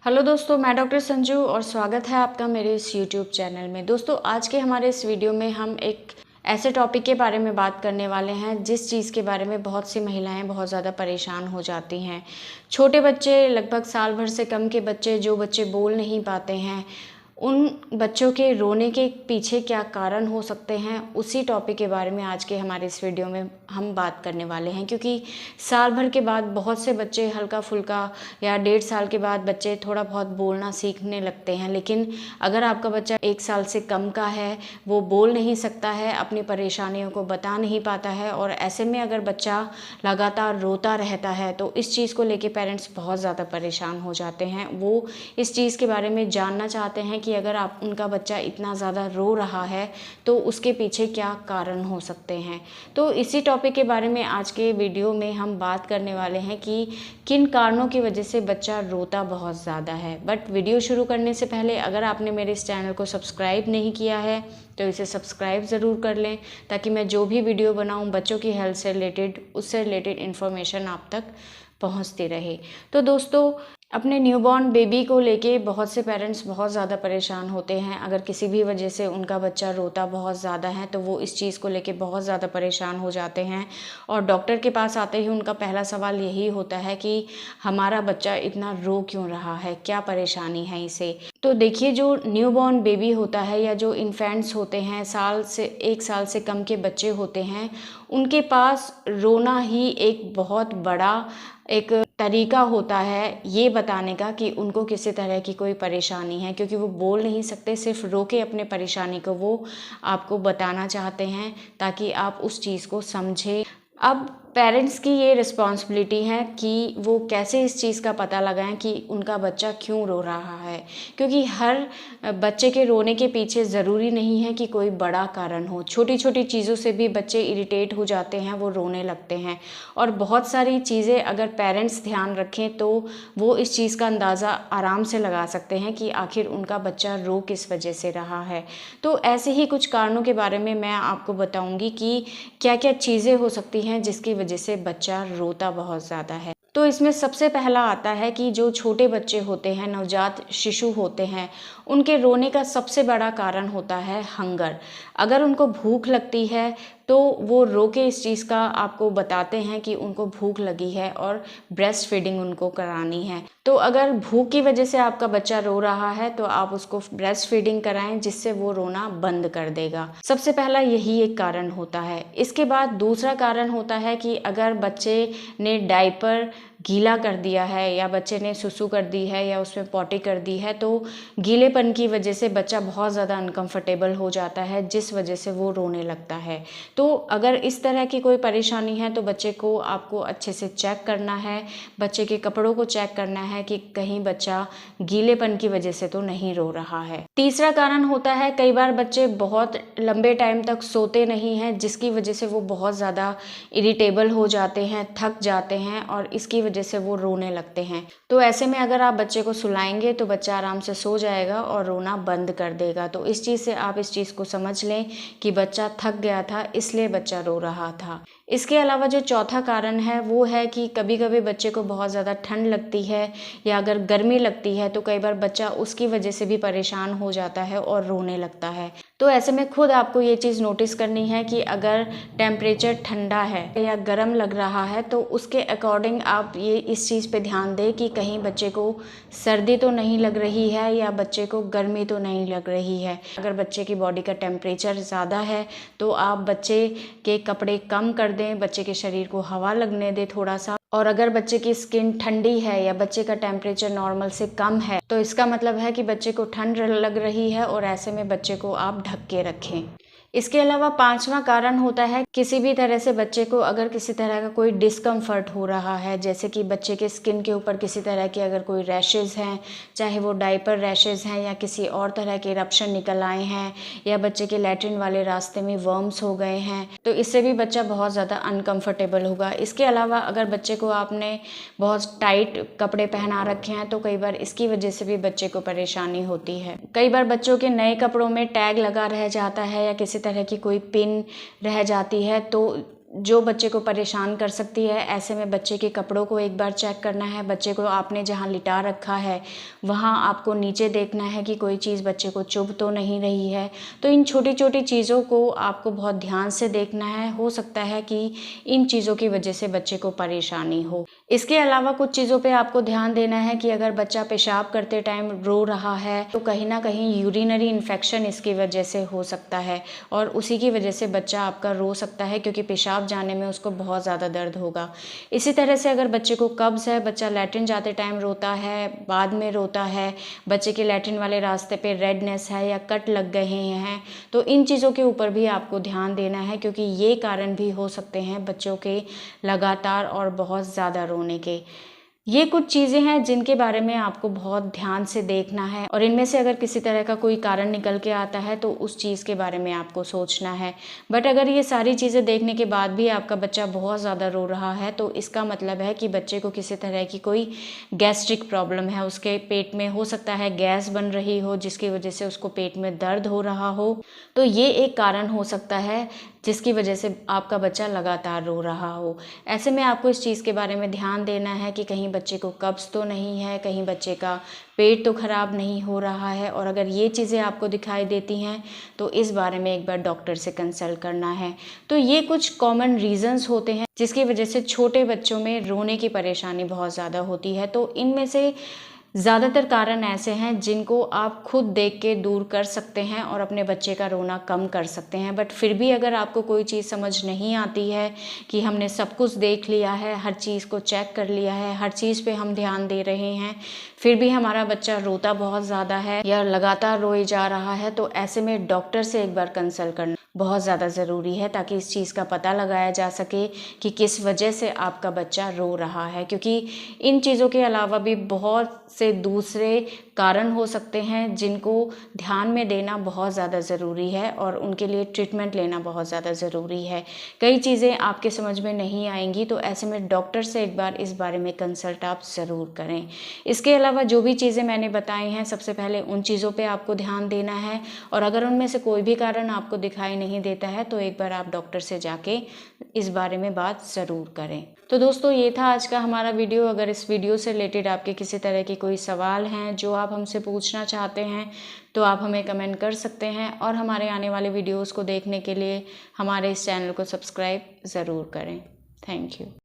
Hello दोस्तों, मैं doctor Sanju और स्वागत है आपका मेरे इस यूट्यूब चैनल में। दोस्तों, आज के हमारे इस वीडियो में हम एक ऐसे टॉपिक के बारे में बात करने वाले हैं जिस चीज़ के बारे में बहुत सी महिलाएं बहुत ज़्यादा परेशान हो जाती हैं। छोटे बच्चे, लगभग साल भर से कम के बच्चे, जो बच्चे बोल नहीं पाते हैं, उन बच्चों के रोने के पीछे क्या कारण हो सकते हैं, उसी टॉपिक के बारे में आज के हमारे इस वीडियो में हम बात करने वाले हैं। क्योंकि साल भर के बाद बहुत से बच्चे हल्का फुल्का या 1.5 साल के बाद बच्चे थोड़ा बहुत बोलना सीखने लगते हैं। लेकिन अगर आपका बच्चा 1 साल से कम का है, वो बोल नहीं सकता है, अपनी परेशानियों को बता नहीं पाता है, और ऐसे में अगर बच्चा लगातार रोता रहता है तो इस चीज़ को लेके पेरेंट्स बहुत ज़्यादा परेशान हो जाते हैं। वो इस चीज़ के बारे में जानना चाहते हैं कि अगर आप उनका बच्चा इतना ज़्यादा रो रहा है तो उसके पीछे क्या कारण हो सकते हैं। तो इसी टॉपिक के बारे में आज के वीडियो में हम बात करने वाले हैं कि किन कारणों की वजह से बच्चा रोता बहुत ज़्यादा है। बट वीडियो शुरू करने से पहले अगर आपने मेरे इस चैनल को सब्सक्राइब नहीं किया है तो इसे सब्सक्राइब ज़रूर कर लें, ताकि मैं जो भी वीडियो बनाऊं बच्चों की हेल्थ से रिलेटेड, उससे रिलेटेड इन्फॉर्मेशन आप तक पहुंचती रहे। तो दोस्तों, अपने न्यूबॉर्न बेबी को लेके बहुत से पेरेंट्स बहुत ज़्यादा परेशान होते हैं। अगर किसी भी वजह से उनका बच्चा रोता बहुत ज़्यादा है तो वो इस चीज़ को लेके बहुत ज़्यादा परेशान हो जाते हैं, और डॉक्टर के पास आते ही उनका पहला सवाल यही होता है कि हमारा बच्चा इतना रो क्यों रहा है, क्या परेशानी है इसे। तो देखिए, जो न्यूबॉर्न बेबी होता है या जो इन्फेंट्स होते हैं, 1 साल से कम के बच्चे होते हैं, उनके पास रोना ही एक बहुत बड़ा एक तरीका होता है ये बताने का कि उनको किसी तरह की कोई परेशानी है। क्योंकि वो बोल नहीं सकते, सिर्फ रो के अपने परेशानी को वो आपको बताना चाहते हैं ताकि आप उस चीज़ को समझें। अब पेरेंट्स की ये रिस्पॉन्सिबिलिटी है कि वो कैसे इस चीज़ का पता लगाएं कि उनका बच्चा क्यों रो रहा है। क्योंकि हर बच्चे के रोने के पीछे ज़रूरी नहीं है कि कोई बड़ा कारण हो। छोटी छोटी चीज़ों से भी बच्चे इरिटेट हो जाते हैं, वो रोने लगते हैं। और बहुत सारी चीज़ें अगर पेरेंट्स ध्यान रखें तो वो इस चीज़ का अंदाज़ा आराम से लगा सकते हैं कि आखिर उनका बच्चा रो किस वजह से रहा है। तो ऐसे ही कुछ कारणों के बारे में मैं आपको बताऊँगी कि क्या क्या चीज़ें हो सकती हैं जिसकी वजह से बच्चा रोता बहुत ज़्यादा है। तो इसमें सबसे पहला आता है कि जो छोटे बच्चे होते हैं, नवजात शिशु होते हैं, उनके रोने का सबसे बड़ा कारण होता है हंगर। अगर उनको भूख लगती है तो वो रो के इस चीज़ का आपको बताते हैं कि उनको भूख लगी है और ब्रेस्ट फीडिंग उनको करानी है। तो अगर भूख की वजह से आपका बच्चा रो रहा है तो आप उसको ब्रेस्ट फीडिंग कराएं, जिससे वो रोना बंद कर देगा। सबसे पहला यही एक कारण होता है। इसके बाद दूसरा कारण होता है कि अगर बच्चे ने डायपर गीला कर दिया है या बच्चे ने सुसु कर दी है या उसमें पॉटी कर दी है, तो गीलेपन की वजह से बच्चा बहुत ज़्यादा अनकंफर्टेबल हो जाता है, जिस वजह से वो रोने लगता है। तो अगर इस तरह की कोई परेशानी है तो बच्चे को आपको अच्छे से चेक करना है, बच्चे के कपड़ों को चेक करना है कि कहीं बच्चा गीलेपन की वजह से तो नहीं रो रहा है। तीसरा कारण होता है, कई बार बच्चे बहुत लंबे टाइम तक सोते नहीं हैं, जिसकी वजह से वो बहुत ज़्यादा इरिटेबल हो जाते हैं, थक जाते हैं और इसकी वजह से वो रोने लगते हैं। तो ऐसे में अगर आप बच्चे को सुलाएंगे तो बच्चा आराम से सो जाएगा और रोना बंद कर देगा। तो इस चीज़ से आप इस चीज़ को समझ लें कि बच्चा थक गया था, इसलिए बच्चा रो रहा था। इसके अलावा जो चौथा कारण है वो है कि कभी कभी बच्चे को बहुत ज़्यादा ठंड लगती है या अगर गर्मी लगती है तो कई बार बच्चा उसकी वजह से भी परेशान हो जाता है और रोने लगता है। तो ऐसे में खुद आपको ये चीज़ नोटिस करनी है कि अगर टेम्परेचर ठंडा है या गर्म लग रहा है तो उसके अकॉर्डिंग आप ये इस चीज़ पे ध्यान दें कि कहीं बच्चे को सर्दी तो नहीं लग रही है या बच्चे को गर्मी तो नहीं लग रही है। अगर बच्चे की बॉडी का टेम्परेचर ज़्यादा है तो आप बच्चे के कपड़े कम कर दें, बच्चे के शरीर को हवा लगने दें थोड़ा सा। और अगर बच्चे की स्किन ठंडी है या बच्चे का टेम्परेचर नॉर्मल से कम है तो इसका मतलब है कि बच्चे को ठंड लग रही है, और ऐसे में बच्चे को आप ढक के रखें। इसके अलावा पांचवा कारण होता है, किसी भी तरह से बच्चे को अगर किसी तरह का कोई डिस्कम्फर्ट हो रहा है, जैसे कि बच्चे के स्किन के ऊपर किसी तरह के अगर कोई रैशेज़ हैं, चाहे वो डायपर रैशेज़ हैं या किसी और तरह के इरप्शन निकल आए हैं, या बच्चे के लैट्रिन वाले रास्ते में वर्म्स हो गए हैं, तो इससे भी बच्चा बहुत ज़्यादा अनकंफर्टेबल होगा। इसके अलावा अगर बच्चे को आपने बहुत टाइट कपड़े पहना रखे हैं तो कई बार इसकी वजह से भी बच्चे को परेशानी होती है। कई बार बच्चों के नए कपड़ों में टैग लगा रह जाता है या किसी तरह की कोई पिन रह जाती है, तो जो बच्चे को परेशान कर सकती है। ऐसे में बच्चे के कपड़ों को एक बार चेक करना है। बच्चे को आपने जहाँ लिटा रखा है वहाँ आपको नीचे देखना है कि कोई चीज़ बच्चे को चुभ तो नहीं रही है। तो इन छोटी छोटी चीज़ों को आपको बहुत ध्यान से देखना है। हो सकता है कि इन चीज़ों की वजह से बच्चे को परेशानी हो। इसके अलावा कुछ चीज़ों पे आपको ध्यान देना है कि अगर बच्चा पेशाब करते टाइम रो रहा है तो कहीं ना कहीं यूरिनरी इन्फेक्शन इसकी वजह से हो सकता है और उसी की वजह से बच्चा आपका रो सकता है, क्योंकि पेशाब जाने में उसको बहुत ज़्यादा दर्द होगा। इसी तरह से अगर बच्चे को कब्ज़ है, बच्चा लैट्रिन जाते टाइम रोता है, बाद में रोता है, बच्चे के लैट्रिन वाले रास्ते पे रेडनेस है या कट लग गए हैं, तो इन चीज़ों के ऊपर भी आपको ध्यान देना है, क्योंकि ये कारण भी हो सकते हैं बच्चों के लगातार और बहुत ज़्यादा रोने के। ये कुछ चीज़ें हैं जिनके बारे में आपको बहुत ध्यान से देखना है और इनमें से अगर किसी तरह का कोई कारण निकल के आता है तो उस चीज़ के बारे में आपको सोचना है। बट अगर ये सारी चीज़ें देखने के बाद भी आपका बच्चा बहुत ज़्यादा रो रहा है तो इसका मतलब है कि बच्चे को किसी तरह की कोई गैस्ट्रिक प्रॉब्लम है। उसके पेट में हो सकता है गैस बन रही हो जिसकी वजह से उसको पेट में दर्द हो रहा हो। तो ये एक कारण हो सकता है जिसकी वजह से आपका बच्चा लगातार रो रहा हो। ऐसे में आपको इस चीज़ के बारे में ध्यान देना है कि कहीं बच्चे को कब्ज़ तो नहीं है, कहीं बच्चे का पेट तो ख़राब नहीं हो रहा है। और अगर ये चीज़ें आपको दिखाई देती हैं तो इस बारे में एक बार डॉक्टर से कंसल्ट करना है। तो ये कुछ कॉमन रीज़न्स होते हैं जिसकी वजह से छोटे बच्चों में रोने की परेशानी बहुत ज़्यादा होती है। तो इनमें से ज़्यादातर कारण ऐसे हैं जिनको आप खुद देख के दूर कर सकते हैं और अपने बच्चे का रोना कम कर सकते हैं। बट फिर भी अगर आपको कोई चीज़ समझ नहीं आती है कि हमने सब कुछ देख लिया है, हर चीज़ को चेक कर लिया है, हर चीज़ पे हम ध्यान दे रहे हैं, फिर भी हमारा बच्चा रोता बहुत ज़्यादा है या लगातार रोए जा रहा है, तो ऐसे में डॉक्टर से एक बार कंसल्ट करना बहुत ज़्यादा ज़रूरी है ताकि इस चीज़ का पता लगाया जा सके कि किस वजह से आपका बच्चा रो रहा है। क्योंकि इन चीज़ों के अलावा भी बहुत से दूसरे कारण हो सकते हैं जिनको ध्यान में देना बहुत ज़्यादा ज़रूरी है और उनके लिए ट्रीटमेंट लेना बहुत ज़्यादा ज़रूरी है। कई चीज़ें आपके समझ में नहीं आएंगी तो ऐसे में डॉक्टर से एक बार इस बारे में कंसल्ट आप ज़रूर करें। इसके अलावा जो भी चीज़ें मैंने बताई हैं सबसे पहले उन चीज़ों पे आपको ध्यान देना है और अगर उनमें से कोई भी कारण आपको दिखाई नहीं देता है तो एक बार आप डॉक्टर से जाके इस बारे में बात ज़रूर करें। तो दोस्तों ये था आज का हमारा वीडियो। अगर इस वीडियो से रिलेटेड आपके किसी तरह के कोई सवाल हैं जो आप हमसे पूछना चाहते हैं तो आप हमें कमेंट कर सकते हैं और हमारे आने वाले वीडियोस को देखने के लिए हमारे इस चैनल को सब्सक्राइब ज़रूर करें। Thank you.